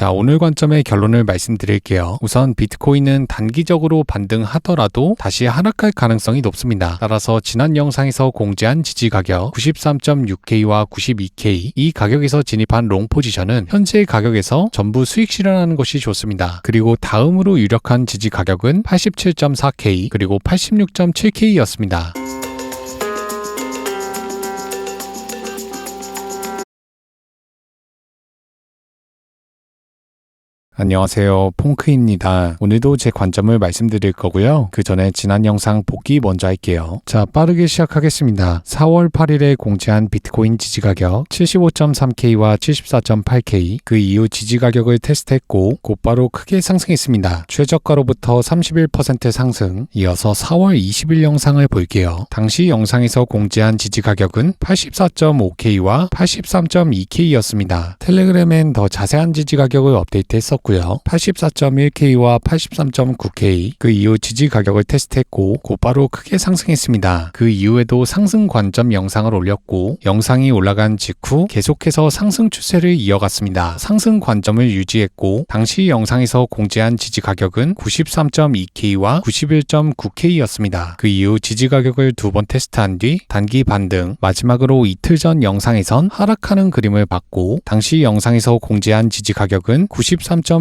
자, 오늘 관점의 결론을 말씀드릴게요. 우선 비트코인은 단기적으로 반등하더라도 다시 하락할 가능성이 높습니다. 따라서 지난 영상에서 공지한 지지 가격 93.6K와 92K 이 가격에서 진입한 롱 포지션은 현재 가격에서 전부 수익 실현하는 것이 좋습니다. 그리고 다음으로 유력한 지지 가격은 87.4K 그리고 86.7K였습니다. 안녕하세요, 퐁크입니다. 오늘도 제 관점을 말씀드릴 거고요. 그 전에 지난 영상 복귀 먼저 할게요. 자, 빠르게 시작하겠습니다. 4월 8일에 공지한 비트코인 지지 가격 75.3K와 74.8K 그 이후 지지 가격을 테스트했고 곧바로 크게 상승했습니다. 최저가로부터 31% 상승. 이어서 4월 20일 영상을 볼게요. 당시 영상에서 공지한 지지 가격은 84.5K와 83.2K였습니다. 텔레그램엔 더 자세한 지지 가격을 업데이트했었고 84.1K와 83.9K 그 이후 지지 가격을 테스트했고 곧바로 크게 상승했습니다. 그 이후에도 상승 관점 영상을 올렸고 영상이 올라간 직후 계속해서 상승 추세를 이어갔습니다. 상승 관점을 유지했고 당시 영상에서 공지한 지지 가격은 93.2K와 91.9K였습니다. 그 이후 지지 가격을 두 번 테스트한 뒤 단기 반등, 마지막으로 이틀 전 영상에선 하락하는 그림을 봤고 당시 영상에서 공지한 지지 가격은 93.6K와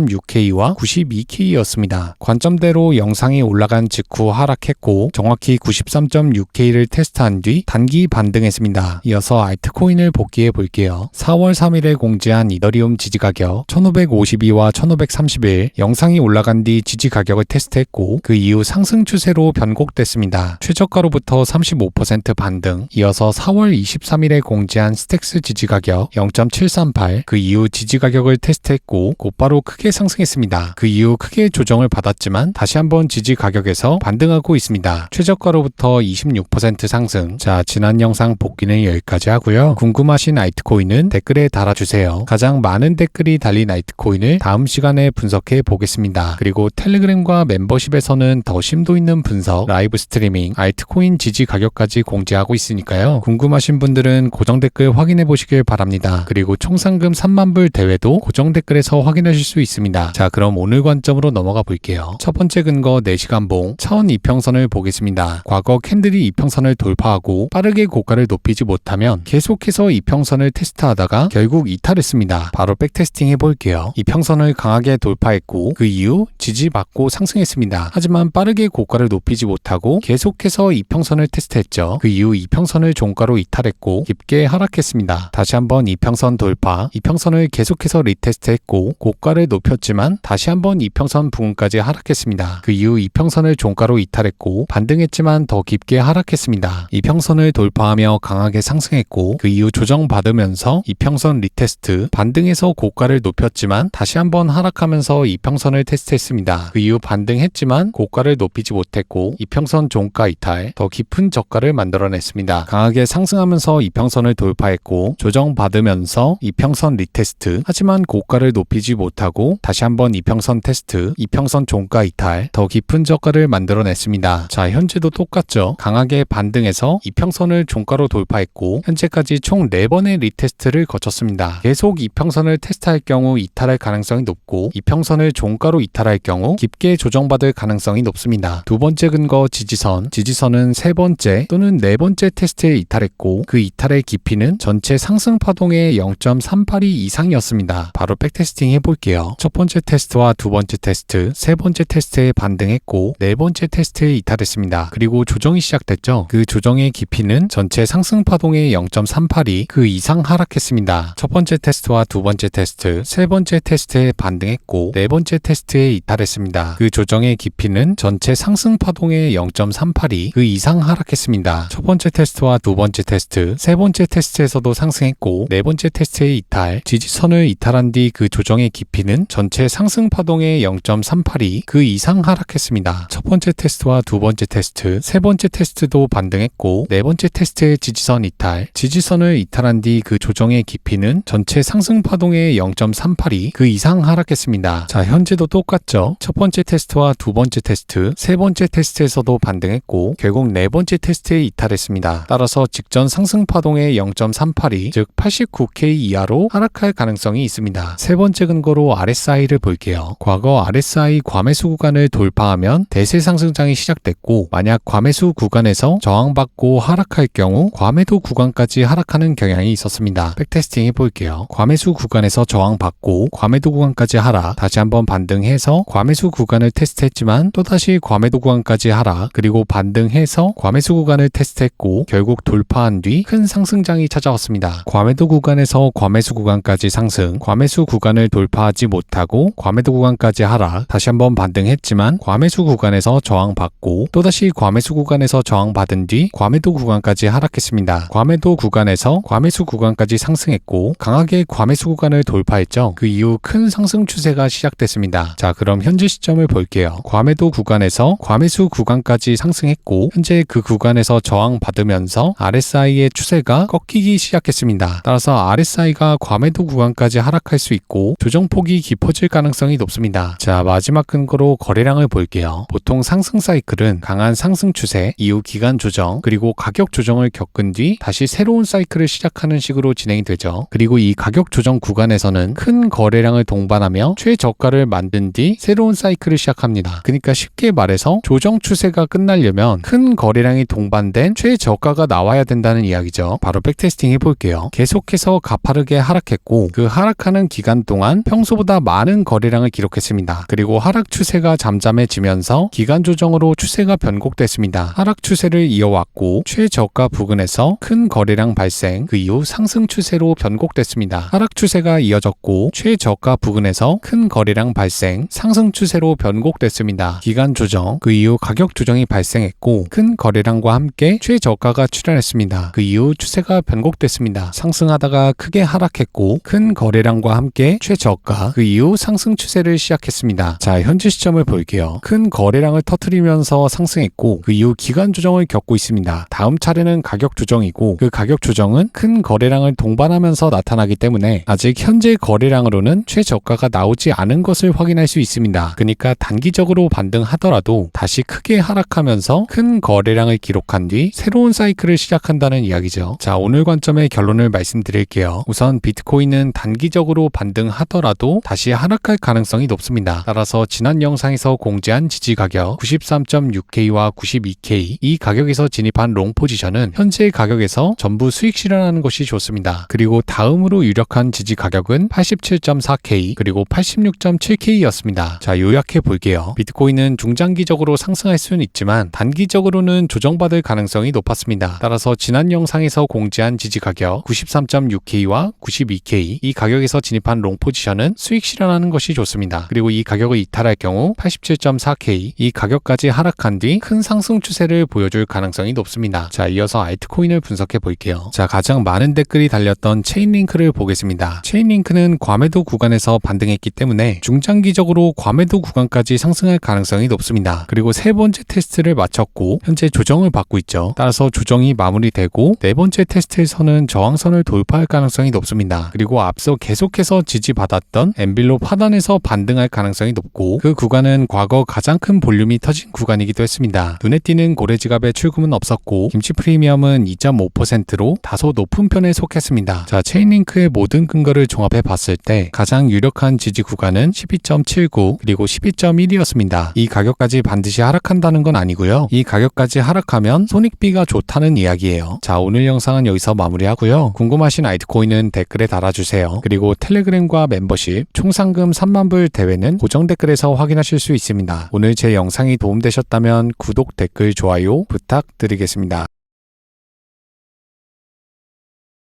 92K였습니다. 관점대로 영상이 올라간 직후 하락했고 정확히 93.6K를 테스트한 뒤 단기 반등했습니다. 이어서 알트코인을 복귀해 볼게요. 4월 3일에 공지한 이더리움 지지 가격 1552와 1531 영상이 올라간 뒤 지지 가격을 테스트했고 그 이후 상승 추세로 변곡됐습니다. 최저가로부터 35% 반등. 이어서 4월 23일에 공지한 스택스 지지 가격 0.738 그 이후 지지 가격을 테스트했고 곧바로 크게 상승했습니다. 그 이후 크게 조정을 받았지만 다시 한번 지지 가격에서 반등하고 있습니다. 최저가로부터 26% 상승. 자, 지난 영상 복귀는 여기까지 하고요. 궁금하신 알트코인은 댓글에 달아주세요. 가장 많은 댓글이 달린 알트코인을 다음 시간에 분석해 보겠습니다. 그리고 텔레그램과 멤버십에서는 더 심도 있는 분석, 라이브 스트리밍, 알트코인 지지 가격까지 공지하고 있으니까요. 궁금하신 분들은 고정 댓글 확인해 보시길 바랍니다. 그리고 총 상금 3만불 대회도 고정 댓글에서 확인하실 수 있습니다. 자, 그럼 오늘 관점으로 넘어가 볼게요. 첫 번째 근거 4시간 봉 차원 이평선을 보겠습니다. 과거 캔들이 이평선을 돌파하고 빠르게 고가를 높이지 못하면 계속해서 이평선을 테스트하다가 결국 이탈했습니다. 바로 백테스팅 해볼게요. 이평선을 강하게 돌파했고 그 이후 지지받고 상승했습니다. 하지만 빠르게 고가를 높이지 못하고 계속해서 이평선을 테스트했죠. 그 이후 이평선을 종가로 이탈했고 깊게 하락했습니다. 다시 한번 이평선 돌파, 이평선을 계속해서 리테스트했고 고가를 높였지만 다시 한번 이평선 부근까지 하락했습니다. 그 이후 이평선을 종가로 이탈했고 반등했지만 더 깊게 하락했습니다. 이평선을 돌파하며 강하게 상승했고 그 이후 조정받으면서 이평선 리테스트, 반등해서 고가를 높였지만 다시 한번 하락하면서 이평선을 테스트했습니다. 그 이후 반등했지만 고가를 높이지 못했고 이평선 종가 이탈, 더 깊은 저가를 만들어냈습니다. 강하게 상승하면서 이평선을 돌파했고 조정받으면서 이평선 리테스트, 하지만 고가를 높이지 못하고 다시 한번 이평선 테스트, 이평선 종가 이탈, 더 깊은 저가를 만들어냈습니다. 자, 현재도 똑같죠. 강하게 반등해서 이평선을 종가로 돌파했고 현재까지 총 4번의 리테스트를 거쳤습니다. 계속 이평선을 테스트할 경우 이탈할 가능성이 높고 이평선을 종가로 이탈할 경우 깊게 조정받을 가능성이 높습니다. 두 번째 근거 지지선, 지지선은 세 번째 또는 네 번째 테스트에 이탈했고 그 이탈의 깊이는 전체 상승 파동의 0.382 이상이었습니다. 바로 백테스팅 해볼게요. 첫 번째 테스트와 두 번째 테스트, 세 번째 테스트에 반등했고 네 번째 테스트에 이탈했습니다. 그리고 조정이 시작됐죠. 그 조정의 깊이는 전체 상승 파동의 0.382 그 이상 하락했습니다. 첫 번째 테스트와 두 번째 테스트, 세 번째 테스트에 반등했고 네 번째 테스트에 이탈했습니다. 그 조정의 깊이는 전체 상승 파동의 0.382 그 이상 하락했습니다. 첫 번째 테스트와 두 번째 테스트, 세 번째 테스트에서도 상승했고 네 번째 테스트의 이탈, 지지선을 이탈한 뒤 그 조정의 깊이는 전체 상승 파동의 0.382 그 이상 하락했습니다. 첫 번째 테스트와 두 번째 테스트, 세 번째 테스트도 반등했고 네 번째 테스트의 지지선 이탈, 지지선을 이탈한 뒤 그 조정의 깊이는 전체 상승 파동의 0.382 그 이상 하락했습니다. 자, 현재도 똑같죠. 첫 번째 테스트와 두 번째 테스트, 세 번째 테스트에서도 반등했고 결국 네 번째 테스트에 이탈했습니다. 따라서 직전 상승 파동의 0.382 즉 89K 이하로 하락할 가능성이 있습니다. 세 번째 근거로 RSI RSI를 볼게요. 과거 RSI 과매수 구간을 돌파하면 대세 상승장이 시작됐고, 만약 과매수 구간에서 저항받고 하락할 경우 과매도 구간까지 하락하는 경향이 있었습니다. 백테스팅 해볼게요. 과매수 구간에서 저항받고 과매도 구간까지 하락, 다시 한번 반등해서 과매수 구간을 테스트했지만 또다시 과매도 구간까지 하락, 그리고 반등해서 과매수 구간을 테스트했고 결국 돌파한 뒤 큰 상승장이 찾아왔습니다. 과매도 구간에서 과매수 구간까지 상승, 과매수 구간을 돌파하지 못하고 과매도 구간까지 하락, 다시 한번 반등했지만 과매수 구간에서 저항받고 또다시 과매수 구간에서 저항받은 뒤 과매도 구간까지 하락했습니다. 과매도 구간에서 과매수 구간까지 상승했고 강하게 과매수 구간을 돌파했죠. 그 이후 큰 상승 추세가 시작됐습니다. 자, 그럼 현재 시점을 볼게요. 과매도 구간에서 과매수 구간까지 상승했고 현재 그 구간에서 저항받으면서 RSI의 추세가 꺾이기 시작했습니다. 따라서 RSI가 과매도 구간까지 하락할 수 있고 조정폭이 깊어질 가능성이 높습니다. 자, 마지막 근거로 거래량을 볼게요. 보통 상승 사이클은 강한 상승 추세, 이후 기간 조정, 그리고 가격 조정을 겪은 뒤 다시 새로운 사이클을 시작하는 식으로 진행이 되죠. 그리고 이 가격 조정 구간에서는 큰 거래량을 동반하며 최저가를 만든 뒤 새로운 사이클을 시작합니다. 그러니까 쉽게 말해서 조정 추세가 끝나려면 큰 거래량이 동반된 최저가가 나와야 된다는 이야기죠. 바로 백테스팅 해볼게요. 계속해서 가파르게 하락했고 그 하락하는 기간 동안 평소보다 많은 거래량을 기록했습니다. 그리고 하락 추세가 잠잠해지면서 기간 조정으로 추세가 변곡됐습니다. 하락 추세를 이어왔고 최저가 부근에서 큰 거래량 발생, 그 이후 상승 추세로 변곡됐습니다. 하락 추세가 이어졌고 최저가 부근에서 큰 거래량 발생, 상승 추세로 변곡됐습니다. 기간 조정, 그 이후 가격 조정이 발생했고 큰 거래량과 함께 최저가가 출현했습니다. 그 이후 추세가 변곡됐습니다. 상승하다가 크게 하락했고 큰 거래량과 함께 최저가, 그 이후 상승 추세를 시작했습니다. 자, 현재 시점을 볼게요. 큰 거래량을 터뜨리면서 상승했고 그 이후 기간 조정을 겪고 있습니다. 다음 차례는 가격 조정이고 그 가격 조정은 큰 거래량을 동반하면서 나타나기 때문에 아직 현재 거래량으로는 최저가가 나오지 않은 것을 확인할 수 있습니다. 그러니까 단기적으로 반등하더라도 다시 크게 하락하면서 큰 거래량을 기록한 뒤 새로운 사이클을 시작한다는 이야기죠. 자, 오늘 관점의 결론을 말씀드릴게요. 우선 비트코인은 단기적으로 반등하더라도 다시 하락할 가능성이 높습니다. 따라서 지난 영상에서 공지한 지지 가격 93.6K와 92K, 이 가격에서 진입한 롱 포지션은 현재 가격에서 전부 수익 실현하는 것이 좋습니다. 그리고 다음으로 유력한 지지 가격은 87.4K 그리고 86.7K였습니다. 자, 요약해 볼게요. 비트코인은 중장기적으로 상승할 수는 있지만 단기적으로는 조정받을 가능성이 높았습니다. 따라서 지난 영상에서 공지한 지지 가격 93.6K와 92K, 이 가격에서 진입한 롱 포지션은 수익 실현하는 것이 좋습니다. 그리고 이 가격을 이탈할 경우 87.4K, 이 가격까지 하락한 뒤 큰 상승 추세를 보여줄 가능성이 높습니다. 자, 이어서 알트코인을 분석해 볼게요. 자, 가장 많은 댓글이 달렸던 체인링크를 보겠습니다. 체인링크는 과매도 구간에서 반등했기 때문에 중장기적으로 과매도 구간까지 상승할 가능성이 높습니다. 그리고 세 번째 테스트를 마쳤고 현재 조정을 받고 있죠. 따라서 조정이 마무리되고 네 번째 테스트에서는 저항선을 돌파할 가능성이 높습니다. 그리고 앞서 계속해서 지지받았던 엔빌롭 하단에서 반등할 가능성이 높고 그 구간은 과거 가장 큰 볼륨이 터진 구간이기도 했습니다. 눈에 띄는 고래지갑의 출금은 없었고 김치 프리미엄은 2.5%로 다소 높은 편에 속했습니다. 자, 체인링크의 모든 근거를 종합해 봤을 때 가장 유력한 지지 구간은 12.79 그리고 12.1이었습니다. 이 가격까지 반드시 하락한다는 건 아니고요. 이 가격까지 하락하면 손익비가 좋다는 이야기예요. 자, 오늘 영상은 여기서 마무리하고요. 궁금하신 알트코인은 댓글에 달아주세요. 그리고 텔레그램과 멤버십, 총 상금 3만불 대회는 고정 댓글에서 확인하실 수 있습니다. 오늘 제 영상이 도움되셨다면 구독, 댓글, 좋아요 부탁드리겠습니다.